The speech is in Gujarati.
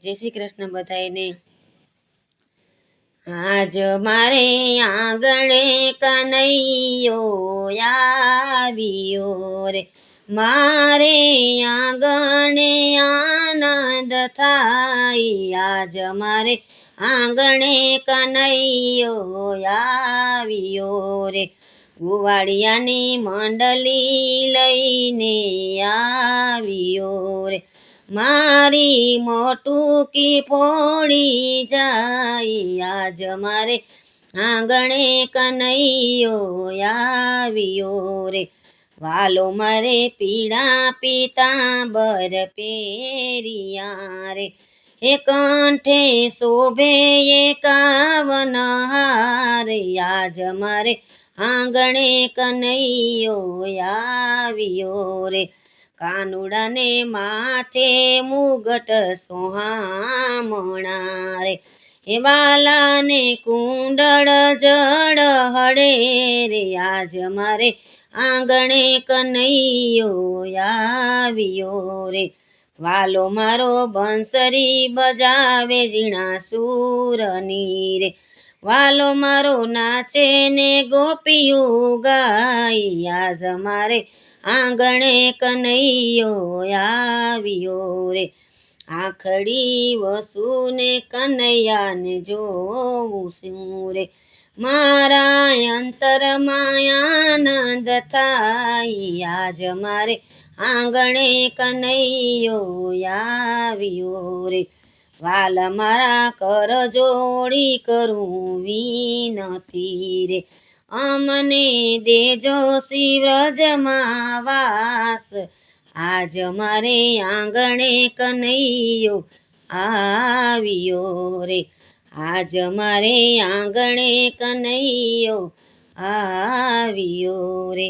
જય શ્રી કૃષ્ણ બધાને। આજ મારે આંગણે કનૈયો આવ્યો રે, મારે આંગણે આનંદ થાય। આજ મારે આંગણે કનૈયો આવ્યો રે, ગોવાળિયાની મંડલી લઈને આવ્યો રે, મારી મોટુકી ફોડી જાય। આજ મારે આંગણે કનૈયો આવ્યો રે, વાલો મારે પીળા પીતાંબર પહેર્યા રે, એ કંઠે શોભે 51 હાર। આજ મારે આંગણે કનૈયો આવ્યો રે, કાનુડાને માથે મુગટ સોહામણા રે, હે વાલાને કુંડળ જળ હળે રે। આજ મારે આંગણે કનૈયો આવ્યો રે, વાલો મારો બંસરી બજાવે ઝીણા સૂરની રે, વાલો મારો નાચે ને ગોપીયું ગાય। આજ મારે આંગણે કનૈયો આવ્યો રે, આખડી વસુને કનૈયાને જોઉં છું રે, મારા અંતરમાં આનંદ થાય। આજ મારે આંગણે કનૈયો આવ્યો રે, વાલ મારા કર જોડી કરું વિનતી રે, અમને દેજો શ્રી વ્રજમાં વાસ। આજ મારે આંગણે કનૈયો આવ્યો રે, આજ મારે આંગણે કનૈયો આવ્યો રે।